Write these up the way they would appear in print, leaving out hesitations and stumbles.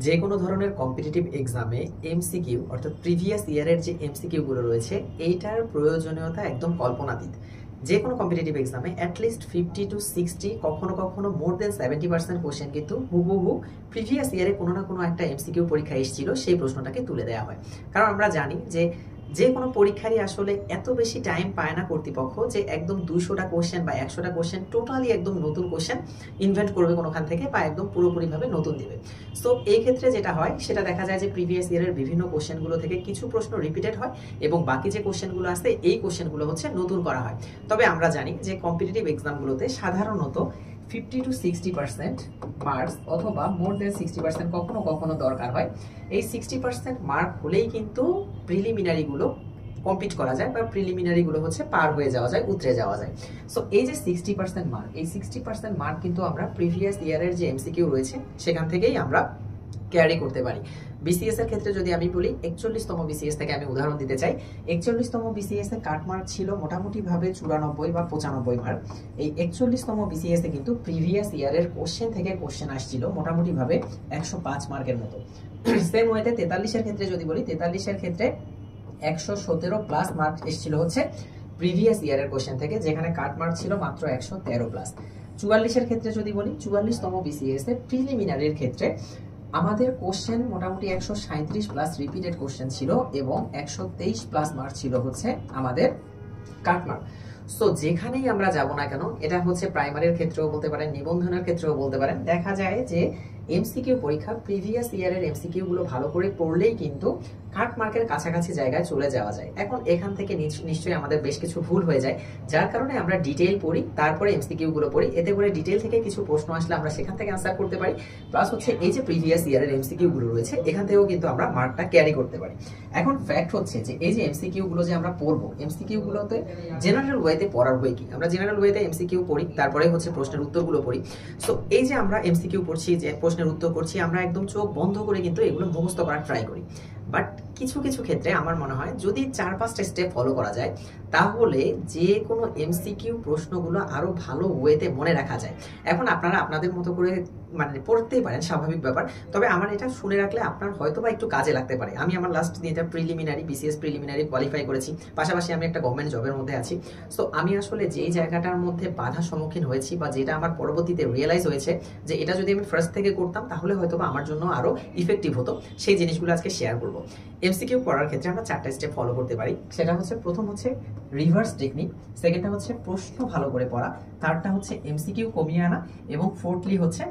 যে কোনো ধরনের কম্পিটিটিভ এক্সামে এমসিকিউ অর্থাৎ প্রিভিয়াস ইয়ারের যে এমসিকিউ গুলো রয়েছে এইটার প্রয়োজনীয়তা একদম কল্পনাতীত। যে কোনো কম্পিটিটিভ এক্সামে অ্যাটলিস্ট 50 to 60 কখনো কখনো মোর দেন 70% কোশ্চেন কিন্তু হুবহু প্রিভিয়াস ইয়ারে কোনো না কোনো একটা এমসিকিউ পরীক্ষা এসেছিল সেই প্রশ্নটাকে তুলে দেওয়া হয়। কারণ আমরা জানি যে যে কোনো পরীক্ষারই আসলে এত বেশি টাইম পায় না কর্তৃপক্ষ যে একদম 200টা কোশ্চেন বা 100টা কোশ্চেন টোটালি একদম নতুন কোশ্চেন ইনভেন্ট করবে কোনোখান থেকে বা একদম পুরোপুরিভাবে নতুন দিবে। সো এই ক্ষেত্রে যেটা হয় সেটা দেখা যায় যে প্রিভিয়াস ইয়ারের বিভিন্ন কোশ্চেনগুলো থেকে কিছু প্রশ্ন রিপিটেড হয় এবং বাকি যে কোশ্চেনগুলো আছে এই কোশ্চেনগুলো হচ্ছে নতুন করা হয়। তবে আমরা জানি যে কম্পিটিটিভ এক্সামগুলোতে সাধারণত 50 to 60% মার্কস অথবা মোর দেন 60% কখনো কখনো দরকার হয়। এই 60% মার্ক হলেই কিন্তু প্রিলিমিনারিগুলো কমপ্লিট করা যায় বা প্রিলিমিনারিগুলো হচ্ছে পার হয়ে যাওয়া যায়, উতরে যাওয়া যায়। সো এই যে 60% মার্ক, এই 60% মার্ক কিন্তু আমরা প্রিভিয়াস ইয়ারের যে এমসিকিউ রয়েছে সেখান থেকেই আমরা ক্যারি করতে পারি। বিসিএস এর ক্ষেত্রে যদি আমি বলি 41তম বিসিএস থেকে আমি উদাহরণ দিতে চাই। 41তম বিসিএস এর কাট মার্ক ছিল মোটামুটি ভাবে 94 বা 95 মার্ক। এই 41তম বিসিএস এ কিন্তু প্রিভিয়াস ইয়ারের কোশ্চেন থেকে কোশ্চেন আসছিল মোটামুটি ভাবে 105 মার্কের মতো। সেম ওয়েতে 43 এর ক্ষেত্রে যদি বলি 43 এর ক্ষেত্রে 117 প্লাস মার্ক এসেছিল হচ্ছে প্রিভিয়াস ইয়ারের কোশ্চেন থেকে, যেখানে কাট মার্ক ছিল মাত্র 113 প্লাস। 44 এর ক্ষেত্রে যদি বলি 44তম বিসিএস এর প্রিলিমিনারির ক্ষেত্রে আমাদের কোশ্চেন মোটামুটি 137 প্লাস রিপিটেড কোশ্চেন ছিল এবং 123 প্লাস মার্ক ছিল হচ্ছে আমাদের কাট মার্ক। সো যেখানেই আমরা যাব না কেন, এটা হচ্ছে প্রাইমারির ক্ষেত্রেও বলতে পারেন, নিবন্ধনের ক্ষেত্রেও বলতে পারেন, দেখা যায় যে এমসিকিউ পরীক্ষা প্রিভিয়াস ইয়ারের এমসিকিউ গুলো ভালো করে পড়লেই কিন্তু কাট মার্কের কাছাকাছি জায়গায় চলে যাওয়া যায়। এখন এখান থেকে নিশ্চয়ই আমাদের বেশ কিছু ভুল হয়ে যায়, যার কারণে আমরা ডিটেইল পড়ি তারপরে এমসিকিউ গুলো পড়ি। এতে করে ডিটেইল থেকে কিছু প্রশ্ন আসলে আমরা সেখান থেকে আনসার করতে পারি, প্লাস হচ্ছে এই যে প্রিভিয়াস ইয়ারের এমসিকিউ গুলো রয়েছে এখান থেকেও কিন্তু আমরা মার্কটা ক্যারি করতে পারি। এখন ফ্যাক্ট হচ্ছে যে এই যে এমসিকিউ গুলো যে আমরা পড়বো, এমসিকিউ গুলোতে জেনারেল ওয়েতে পড়ার বই কি, আমরা জেনারেল ওয়েতে এমসিকিউ পড়ি তারপরে হচ্ছে প্রশ্নের উত্তরগুলো পড়ি। সো এই যে আমরা এমসিকিউ পড়ছি, যে প্রশ্নের উত্তর করছি, আমরা একদম চোখ বন্ধ করে কিন্তু এগুলো মুখস্থ করার ট্রাই করি। বাট কিছু কিছু ক্ষেত্রে আমার মনে হয় যদি 4-5টা স্টেপ ফলো করা যায় তাহলে যে কোনো এমসিকিউ প্রশ্নগুলো আরো ভালো ওয়েতে মনে রাখা যায়। এখন আপনারা আপনাদের মতো করে মানে পড়তেই পারেন, স্বাভাবিক ব্যাপার। তবে আমার এটা শুনে রাখলে আপনার হয়তো বা একটু কাজে লাগতে পারে। আমি আমার লাস্ট দিনটা প্রিলিমিনারি বিসিএস প্রিলিমিনারি কোয়ালিফাই করেছি, পাশাপাশি আমি একটা গভর্নমেন্ট জবের মধ্যে আছি। সো আমি আসলে যেই জায়গাটার মধ্যে বাধার সম্মুখীন হয়েছি বা যেটা আমার পরবর্তীতে রিয়েলাইজ হয়েছে যে এটা যদি আমি ফার্স্ট থেকে করতাম তাহলে হয়তো বা আমার জন্য আরো ইফেক্টিভ হতো, সেই জিনিসগুলো আজকে শেয়ার করবো। এমসিকিউ পড়ার ক্ষেত্রে আমরা 4টা স্টেপ ফলো করতে পারি। সেটা হচ্ছে, প্রথম হচ্ছে রিভার্স টেকনিক, সেকেন্ডটা হচ্ছে প্রশ্ন ভালো করে পড়া, থার্ডটা হচ্ছে এমসিকিউ কমিয়ে আনা এবং ফোর্থলি হচ্ছে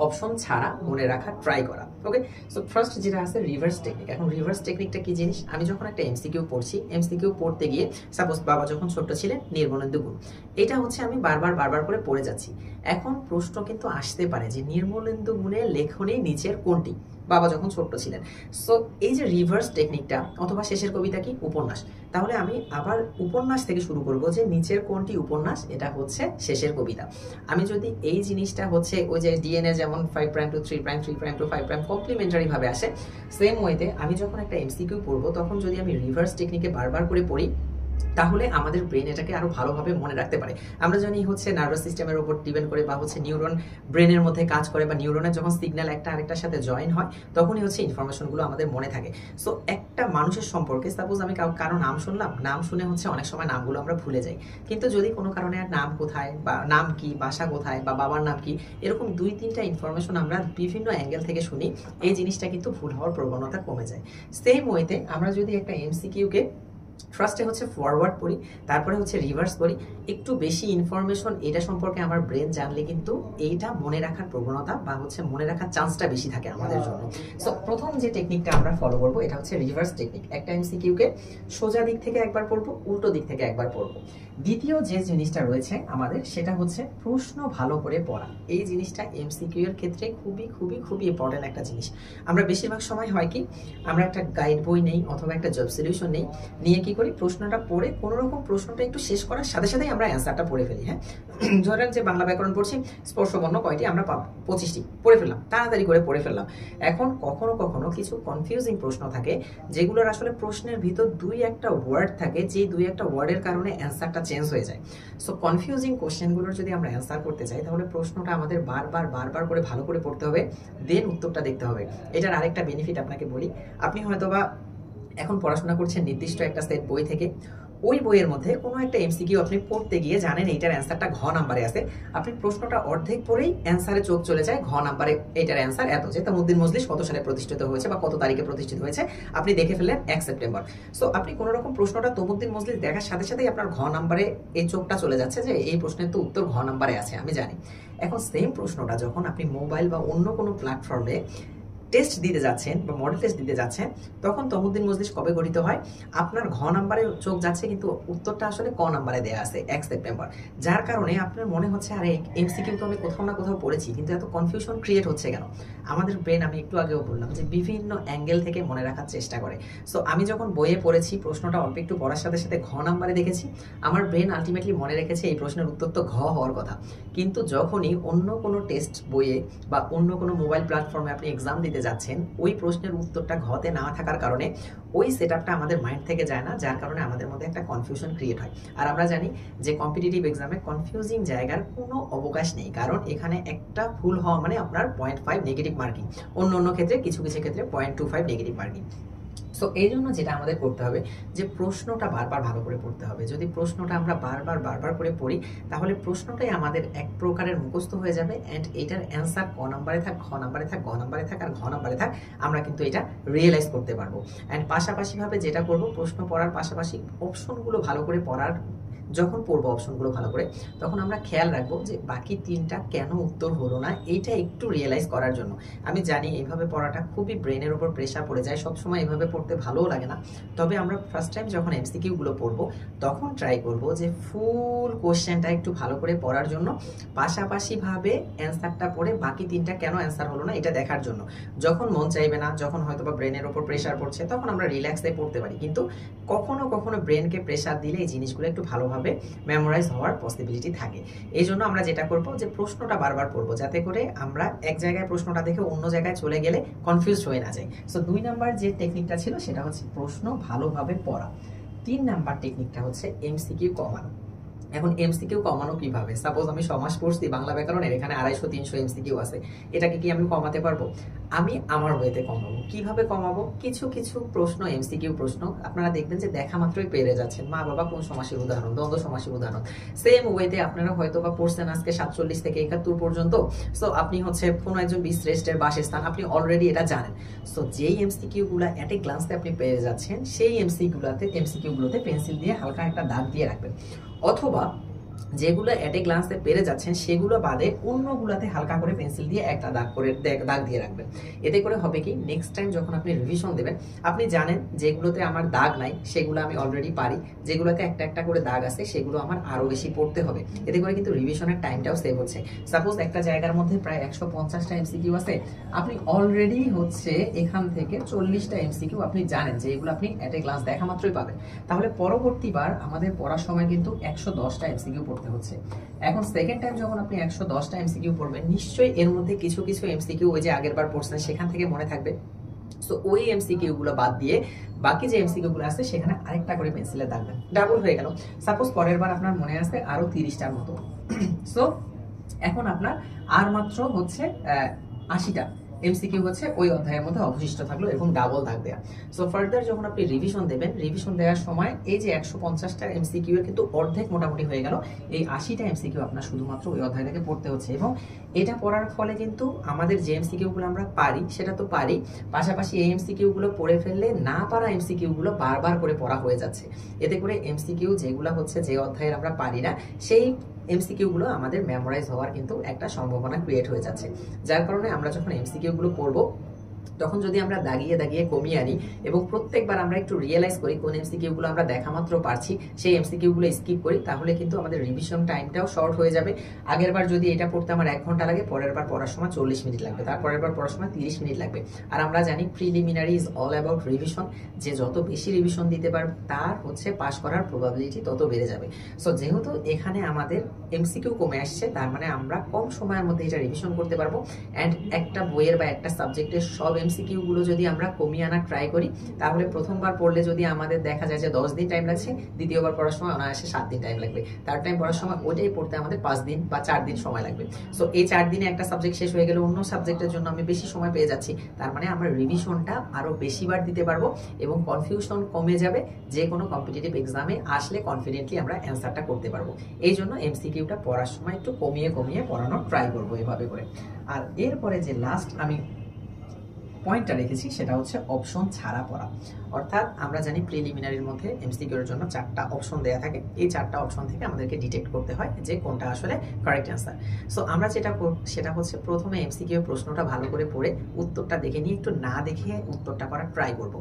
অপশন ছাড়া মনে রাখা ট্রাই করা। ওকে, সো ফার্স্ট যেটা আছে রিভার্স টেকনিক। এখন রিভার্স টেকনিকটা কি জিনিস, আমি যখন একটা এমসিকিউ পড়ছি, এমসিকিউ পড়তে গিয়ে সাপোজ বাবা যখন ছোট ছিলেন নির্মলেন্দু গুণ, এটা হচ্ছে আমি বারবার করে পড়ে যাচ্ছি। এখন প্রশ্ন কিন্তু আসতে পারে যে নির্মলেন্দু গুণের লেখনী নিচের কোনটি, বাবা যখন ছোট্ট ছিলেন। সো এই যে রিভার্স টেকনিকটা, অথবা শেষের কবিতা কি উপন্যাস, তাহলে আমি আবার উপন্যাস থেকে শুরু করব যে নিচের কোনটি উপন্যাস, এটা হচ্ছে শেষের কবিতা। আমি যদি এই জিনিসটা হচ্ছে ওই যে ডিএনএ যেমন 5 prime to 3 prime 3 prime to 5 prime complementary ভাবে আসে, সেম ওয়েতে আমি যখন একটা এমসিকিউ পড়বো তখন যদি আমি রিভার্স টেকনিকে বারবার করে পড়ি তাহলে আমাদের ব্রেন এটাকে আরো ভালোভাবে মনে রাখতে পারে। আমরা জানি হচ্ছে নার্ভাস সিস্টেমের উপর ডিপেন্ড করে বা হচ্ছে নিউরন ব্রেনের মধ্যে কাজ করে বা নিউরনের যখন সিগন্যাল একটা আরেকটার সাথে জয়েন হয় তখনই হচ্ছে ইনফরমেশনগুলো আমাদের মনে থাকে। সো একটা মানুষের সম্পর্কে সাপোজ আমি কারো নাম শুনলাম, নাম শুনে হচ্ছে অনেক সময় নামগুলো আমরা ভুলে যাই, কিন্তু যদি কোনো কারণে নাম কোথায় বা নাম কি, বাসা কোথায় বা বাবার নাম কি, এরকম 2-3টা ইনফরমেশন আমরা বিভিন্ন অ্যাঙ্গেল থেকে শুনি, এই জিনিসটা কিন্তু ভুল হওয়ার প্রবণতা কমে যায়। সেম ওয়েতে আমরা যদি একটা এমসিকিউকে ফার্স্টে হচ্ছে ফরওয়ার্ড পড়ি, তারপরে হচ্ছে রিভার্স পড়ি, একটু বেশি ইনফরমেশন এটা সম্পর্কে আমার ব্রেন জানলে কিন্তু এইটা মনে রাখার প্রবণতা বা হচ্ছে মনে রাখার চান্সটা বেশি থাকে আমাদের জন্য। সো প্রথম যে টেকনিকটা আমরা ফলো করবো এটা হচ্ছে রিভার্স টেকনিক। একটা এমসিকিউকে সোজা দিক থেকে একবার পড়বো, উল্টো দিক থেকে একবার পড়বো। দ্বিতীয় যে জিনিসটা রয়েছে আমাদের সেটা হচ্ছে প্রশ্ন ভালো করে পড়া। এই জিনিসটা এমসিকিউ এর ক্ষেত্রে খুবই ইম্পর্টেন্ট একটা জিনিস। আমরা বেশিরভাগ সময় হয় কি, আমরা একটা গাইড বই নেই অথবা একটা জব সলিউশন নেই, নিয়ে কি করি, প্রশ্নটা পড়ে কোনো রকম প্রশ্নটা একটু শেষ করার সাথে সাথেই আমরা অ্যান্সারটা পড়ে ফেলি। হ্যাঁ, ধরেন যে বাংলা ব্যাকরণ পড়ছি, স্পর্শবর্ণ কয়টি আমরা পাবো, 25টি পড়ে ফেললাম, তাড়াতাড়ি করে পড়ে ফেললাম। এখন কখনো কখনো কিছু কনফিউজিং প্রশ্ন থাকে যেগুলোর আসলে প্রশ্নের ভিতর দুই একটা ওয়ার্ড থাকে, যে দুই একটা ওয়ার্ডের কারণে অ্যান্সারটা চেঞ্জ হয়ে যায়। সো কনফিউজিং কোশ্চেনগুলোর যদি আমরা অ্যান্সার করতে চাই, তাহলে প্রশ্নটা আমাদের বারবার করে ভালো করে পড়তে হবে, দেন উত্তরটা দেখতে হবে। এটার আরেকটা বেনিফিট আপনাকে বলি, আপনি হয়তোবা এখন পড়াশোনা করছেন নির্দিষ্ট একটা সেট বই থেকে, ওই বইয়ের মধ্যে কোনো একটা এমসিকিউ আপনি পড়তে গিয়ে জানেন এইটার অ্যান্সারটা ঘ নাম্বারে আছে, আপনি প্রশ্নটা অর্ধেক পড়েই অ্যান্সারে চোখ চলে যায়, ঘ নাম্বারে এইটার অ্যান্সার এত, যে তামুদ্দিন মজলিস কত সালে প্রতিষ্ঠিত হয়েছে বা কত তারিখে প্রতিষ্ঠিত হয়েছে, আপনি দেখে ফেললেন 1 সেপ্টেম্বর। সো আপনি কোনো রকম প্রশ্নটা তমুদ্দিন মজলিস দেখার সাথে সাথেই আপনার ঘ নাম্বারে এই চোখটা চলে যাচ্ছে যে এই প্রশ্নের তো উত্তর ঘ নাম্বারে আছে, আমি জানি। এখন সেম প্রশ্নটা যখন আপনি মোবাইল বা অন্য কোনো প্ল্যাটফর্মে টেস্ট দিতে যাচ্ছেন বা মডেল টেস্ট দিতে যাচ্ছেন, তখন তমুদ্দিন মজলিস কবে গঠিত হয়, আপনার ঘ নাম্বারে চোখ যাচ্ছে কিন্তু উত্তরটা আসলে ক নাম্বারে দেয়া আছে 1 সেপ্টেম্বর। যার কারণে আপনার মনে হচ্ছে আরে এমসিকিউ তো আমি কোথাও না কোথাও পড়েছি, কিন্তু এত কনফিউশন ক্রিয়েট হচ্ছে কেন। আমাদের ব্রেন, আমি একটু আগেও বললাম যে বিভিন্ন অ্যাঙ্গেল থেকে মনে রাখার চেষ্টা করে। সো আমি যখন বইয়ে পড়েছি, প্রশ্নটা অল্প একটু পড়ার সাথে সাথে ঘ নাম্বারে দেখেছি, আমার ব্রেন আলটিমেটলি মনে রেখেছে এই প্রশ্নের উত্তর তো ঘ হওয়ার কথা। কিন্তু যখনই অন্য কোনো টেস্ট বইয়ে বা অন্য কোনো মোবাইল প্ল্যাটফর্মে আপনি এক্সাম দিতে যাচ্ছেন, ওই প্রশ্নের উত্তরটা ঘতে না থাকার কারণে ওই সেটআপটা আমাদের মাইন্ড থেকে যায় না, যার কারণে আমাদের মধ্যে একটা কনফিউশন ক্রিয়েট হয়। আর আমরা জানি যে কম্পিটিটিভ এক্সামে কনফিউজিং জায়গার কোনো অবকাশ নেই, কারণ এখানে একটা ভুল হওয়া মানে আপনার 0.5 নেগেটিভ মার্কিং, অন্য ক্ষেত্রে কিছু ক্ষেত্রে 0.25 নেগেটিভ মার্কিং। সো এই জন্য যেটা আমাদের করতে হবে যে প্রশ্নটা বারবার ভালো করে পড়তে হবে। যদি প্রশ্নটা আমরা বারবার করে পড়ি, তাহলে প্রশ্নটাই আমাদের এক প্রকারের মুখস্থ হয়ে যাবে, অ্যান্ড এটার অ্যান্সার ক নাম্বারে থাক, খ নাম্বারে থাক, গ নাম্বারে থাক আর ঘ নাম্বারে থাক, আমরা কিন্তু এটা রিয়েলাইজ করতে পারবো। অ্যান্ড পাশাপাশিভাবে যেটা করব, প্রশ্ন পড়ার পাশাপাশি অপশনগুলো ভালো করে পড়ার, যখন পড়বো অপশনগুলো ভালো করে, তখন আমরা খেয়াল রাখবো যে বাকি 3টা কেন উত্তর হলো না, এইটা একটু রিয়েলাইজ করার জন্য। আমি জানি এইভাবে পড়াটা খুবই ব্রেনের উপর প্রেশার পড়ে যায়, সবসময় এইভাবে পড়তে ভালোও লাগে না। তবে আমরা ফার্স্ট টাইম যখন এমসিকিউগুলো পড়বো, তখন ট্রাই করবো যে ফুল কোশ্চেনটা একটু ভালো করে পড়ার জন্য, পাশাপাশিভাবে অ্যান্সারটা পড়ে বাকি 3টা কেন অ্যান্সার হলো না এটা দেখার জন্য। যখন মন চাইবে না, যখন হয়তো বা ব্রেনের উপর প্রেশার পড়ছে, তখন আমরা রিল্যাক্সে পড়তে পারি, কিন্তু কখনো ব্রেনকে প্রেশার দিলে এই জিনিসগুলো একটু ভালোভাবে মেমোরাইজ হওয়ার পসিবিলিটি থাকে। এই জন্য আমরা যেটা করবো যে প্রশ্নটা বারবার পড়বো, যাতে করে আমরা এক জায়গায় প্রশ্নটা দেখে অন্য জায়গায় চলে গেলে কনফিউজ হয়ে না যায়। সো 2 নাম্বার যে টেকনিকটা ছিল সেটা হচ্ছে প্রশ্ন ভালোভাবে পড়া। 3 নাম্বার টেকনিকটা হচ্ছে এমসিকিউ কমানো। এখন এমসিকিউ কমানো কিভাবে? সাপোজ আমি সমাস পড়ছি বাংলা ব্যাকরণের, এখানে 250-300 এমসিকিউ আছে, এটাকে কি আমি কমাতে পারবো? আমি আমার ওয়েতে কমাবো। কিভাবে কমাবো? কিছু প্রশ্ন, এমসিকিউ প্রশ্ন আপনারা দেখবেন যে দেখা মাত্রই পেরে যাচ্ছেন। মা বাবা কোন সমাসের উদাহরণ, দ্বন্দ্ব সমাসের উদাহরণ, সেম ওয়েতে আপনারা হয়তো বা পড়ছেন আজকে 47 থেকে 71 পর্যন্ত। সো আপনি হচ্ছে কোনো একজন বীরশ্রেষ্ঠের বাসস্থান, আপনি অলরেডি এটা জানেন। সো যেই এমসিকিউ গুলা এট এ গ্লান্সে আপনি পেয়ে যাচ্ছেন, সেই এমসিকিউ গুলোতে পেন্সিল দিয়ে হালকা একটা দাগ দিয়ে রাখবেন, অথবা যেগুলো এট এ গ্লান্সে পেরে যাচ্ছেন সেগুলো বাদে অন্যগুলোতে হালকা করে পেন্সিল দিয়ে একটা দাগ দিয়ে রাখবেন। এতে করে হবে কি, নেক্সট টাইম যখন আপনি রিভিশন দেবেন, আপনি জানেন যেগুলোতে আমার দাগ নাই সেগুলো আমি অলরেডি পারি, যেগুলোতে একটা করে দাগ আছে সেগুলো আমার আরো বেশি পড়তে হবে। এতে করে কিন্তু রিভিশনের টাইমটাও সেভ হচ্ছে। সাপোজ একটা জায়গার মধ্যে প্রায় 150টা এমসিকিউ আছে, আপনি অলরেডি হচ্ছে এখান থেকে 40টা এমসিকিউ আপনি জানেন যে এগুলো আপনি এট এ গ্লান্স দেখা মাত্রই পাবেন। তাহলে পরবর্তীবার আমাদের পড়ার সময় কিন্তু 110টা এমসিকিউ পড়তে হচ্ছে। এখন সেকেন্ড টাইম যখন আপনি 110টা এমসিকিউ পড়বেন, নিশ্চয়ই এর মধ্যে কিছু এমসিকিউ ওই যে আগের বার পড়ছেন সেখান থেকে মনে থাকবে। সো ওই এমসিকিউ গুলো বাদ দিয়ে বাকি যে এমসিকিউ গুলো আছে সেখানে আরেকটা করে পেন্সিলে দাগ দেন, ডাবল হয়ে গেল। সাপোজ পরের বার আপনার মনে আছে আরো 30টার মতো, সো এখন আপনার আর মাত্র হচ্ছে 80টা এমসিকিউ হচ্ছে ওই অধ্যায়ের মধ্যে অবশিষ্ট থাকলো, এবং ডাবল দাগ দেয়া। সো ফার্দার যখন আপনি রিভিশন দেবেন, রিভিশন দেওয়ার সময় এই যে 150টা এমসিকিউ এর কিন্তু অর্ধেক মোটামুটি হয়ে গেল, এই 80টা এমসিকিউ আপনার শুধুমাত্র ওই অধ্যায় থেকে পড়তে হচ্ছে। এবং এটা পড়ার ফলে কিন্তু আমাদের যে এমসিকিউ গুলো আমরা পারি সেটা তো পারি, পাশাপাশি এই এমসিকিউ গুলো পড়ে ফেললে না পারা এমসিকিউ গুলো বারবার করে পড়া হয়ে যাচ্ছে। এতে করে এমসিকিউ যেগুলো হচ্ছে যে অধ্যায়ের আমরা পারি না, সেই এমসিকিউ গুলো আমাদের মেমোরাইজ হওয়ার কিন্তু একটা সম্ভাবনা ক্রিয়েট হয়ে যাচ্ছে। যার কারণে আমরা যখন এমসিকিউ গুলো পড়বো, তখন যদি আমরা দাগিয়ে দাগিয়ে কমিয়ে আনি এবং প্রত্যেকবার আমরা একটু রিয়েলাইজ করি কোন এমসিকিউগুলো আমরা দেখা মাত্র পারছি, সেই এমসিকিউগুলো স্কিপ করি, তাহলে কিন্তু আমাদের রিভিশন টাইমটাও শর্ট হয়ে যাবে। আগের বার যদি এটা পড়তে আমার 1 ঘন্টা লাগে, পরের বার পড়ার সময় 40 মিনিট লাগবে, তারপরের বার পড়ার সময় 30 মিনিট লাগবে। আর আমরা জানি preliminary is all about revision, যে যত বেশি রিভিশন দিতে পারবে তার হচ্ছে পাস করার প্রবাবিলিটি তত বেড়ে যাবে। সো যেহেতু এখানে আমাদের এমসিকিউ কমে আসছে, তার মানে আমরা কম সময়ের মধ্যে এটা রিভিশন করতে পারবো। অ্যান্ড একটা বইয়ের বা একটা সাবজেক্টের সব এমসিকিউ গুলো যদি আমরা কমিয়ে আনার ট্রাই করি, তাহলে প্রথমবার পড়লে যদি আমাদের দেখা যায় যে 10 দিন টাইম লাগছে, দ্বিতীয়বার পড়ার সময় অনায়াসে 7 দিন টাইম লাগবে, থার্ড টাইম পড়ার সময় ওইটাই পড়তে আমাদের 5 দিন বা 4 দিন সময় লাগবে। সো এই 4 দিনে একটা সাবজেক্ট শেষ হয়ে গেলে অন্য সাবজেক্টের জন্য আমি বেশি সময় পেয়ে যাচ্ছি, তার মানে আমরা রিভিশনটা আরো বেশিবার দিতে পারবো এবং কনফিউশন কমে যাবে। যে কোনো কম্পিটিটিভ এক্সামে আসলে কনফিডেন্টলি আমরা অ্যান্সারটা করতে পারবো। এই জন্য এমসিকিউটা পড়ার সময় একটু কমিয়ে কমিয়ে পড়ানোর ট্রাই করবো এভাবে করে। আর এরপরে যে লাস্ট আমি পয়েন্টটা রেখেছি সেটা হচ্ছে অপশন ছাড়া পড়া। অর্থাৎ আমরা জানি প্রিলিমিনারির মধ্যে এমসিকিউ এর জন্য 4টা অপশন দেয়া থাকে, এই 4টা অপশন থেকে আমাদেরকে ডিটেক্ট করতে হয় যে কোনটা আসলে কারেক্ট অ্যান্সার। সো আমরা যেটা সেটা হচ্ছে প্রথমে এমসিকিউ প্রশ্নটা ভালো করে পড়ে উত্তরটা দেখে নিয়ে একটু না দেখে উত্তরটা করার ট্রাই করব।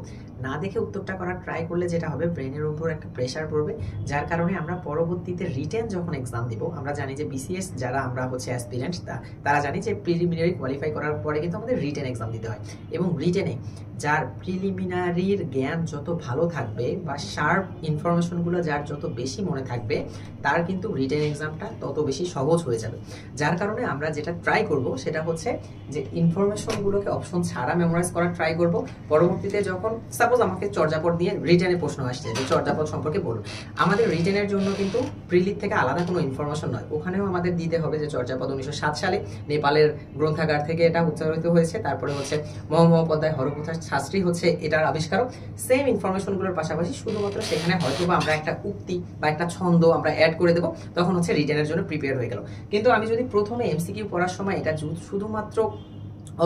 না দেখে উত্তরটা করার ট্রাই করলে যেটা হবে, ব্রেনের উপর একটা প্রেশার পড়বে, যার কারণে আমরা পরবর্তীতে রিটেন যখন এক্সাম দিব, আমরা জানি যে বিসিএস যারা আমরা হচ্ছে অ্যাসপিরেন্ট তারা জানি যে প্রিলিমিনারি কোয়ালিফাই করার পরে কিন্তু আমাদের রিটেন এক্সাম দিতে হয়, এবং রিটেনে যার প্রিলিমিনারির জ্ঞান যত ভালো থাকবে বা শার্প ইনফরমেশনগুলো যার যত বেশি মনে থাকবে, তার কিন্তু রিটেন এক্সামটা তত বেশি সহজ হয়ে যাবে। যার কারণে আমরা যেটা ট্রাই করব সেটা হচ্ছে যে ইনফরমেশনগুলোকে অপশন ছাড়া মেমোরাইজ করার ট্রাই করব। পরবর্তীতে যখন সাপোজ আমাকে চর্যাপদ দিয়ে রিটেনে প্রশ্ন আসছে যে চর্যাপদ সম্পর্কে বলুন, আমাদের রিটেনের জন্য কিন্তু প্রিলির থেকে আলাদা কোনো ইনফরমেশন নয়, ওখানেও আমাদের দিতে হবে যে চর্যাপদ 1907 সালে নেপালের গ্রন্থাগার থেকে এটা উচ্চারিত হয়েছে, তারপরে হচ্ছে মহামহোপাধ্যায় হরপ্রসাদ শাস্ত্রী হচ্ছে এটার আবিষ্কারক। সেম ইনফরমেশনগুলোর পাশাপাশি শুধুমাত্র সেখানে হয়তো বা আমরা একটা উক্তি বা একটা ছন্দ আমরা অ্যাড করে দেবো, তখন হচ্ছে রিটেনের জন্য প্রিপেয়ার হয়ে গেল। কিন্তু আমি যদি প্রথমে এমসিকিউ পড়ার সময় এটা শুধুমাত্র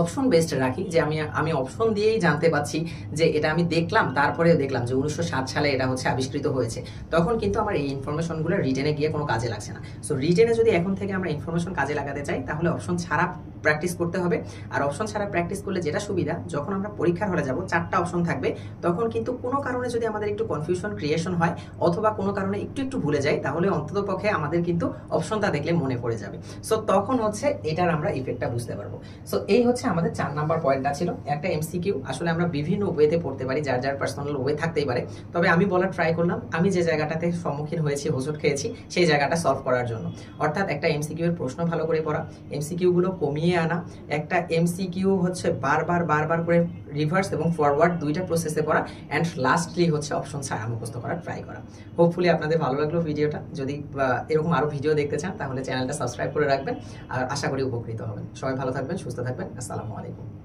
অপশন বেসড রাখি, যে আমি অপশন দিয়েই জানতে পাচ্ছি যে এটা আমি দেখলাম, তারপরে দেখলাম যে 1907 সালে এটা হচ্ছে আবিষ্কৃত হয়েছে, তখন কিন্তু আমার এই ইনফরমেশনগুলো রিটেনে গিয়ে কোনো কাজে লাগছে না। সো রিটেনে যদি এখন থেকে আমরা ইনফরমেশন কাজে লাগাতে চাই, তাহলে অপশন ছাড়া প্র্যাকটিস করতে হবে। আর অপশন ছাড়া প্র্যাকটিস করলে যেটা সুবিধা, যখন আমরা পরীক্ষার হলে যাব 4টা অপশন থাকবে, তখন কিন্তু কোনো কারণে যদি আমাদের একটু কনফিউশন ক্রিয়েশন হয় অথবা কোনো কারণে একটু ভুলে যাই, তাহলে অন্ততপক্ষে আমাদের কিন্তু অপশনটা দেখলে মনে পড়ে যাবে। সো তখন হচ্ছে এটার আমরা ইফেক্টটা বুঝতে পারবো। সো এই হচ্ছে আমাদের 4 নাম্বার পয়েন্টটা ছিল। একটা এমসিকিউ আসলে আমরা বিভিন্ন ওয়েতে পড়তে পারি, যার যার পার্সোনাল ওয়ে থাকতেই পারে, তবে আমি বলার ট্রাই করলাম আমি যে জায়গাটাতে সম্মুখীন হয়েছি, হোঁচট খেয়েছি, সেই জায়গাটা সলভ করার জন্য। অর্থাৎ একটা এমসিকিউ এর প্রশ্ন ভালো করে পড়া, এমসিকিউ গুলো কমিয়ে আনা, একটা এমসিকিউ হচ্ছে বারবার করে রিভার্স এবং ফরওয়ার্ড দুইটা প্রসেসে পড়া, অ্যান্ড লাস্টলি হচ্ছে অপশন ছাড়া মুখস্থ করার ট্রাই করা। হোপফুলি আপনাদের ভালো লাগলো ভিডিওটা। যদি এরকম আরো ভিডিও দেখতে চান তাহলে চ্যানেলটা সাবস্ক্রাইব করে রাখবেন, আর আশা করি উপকৃত হবেন। সবাই ভালো থাকবেন, সুস্থ থাকবেন। আসসালামু আলাইকুম।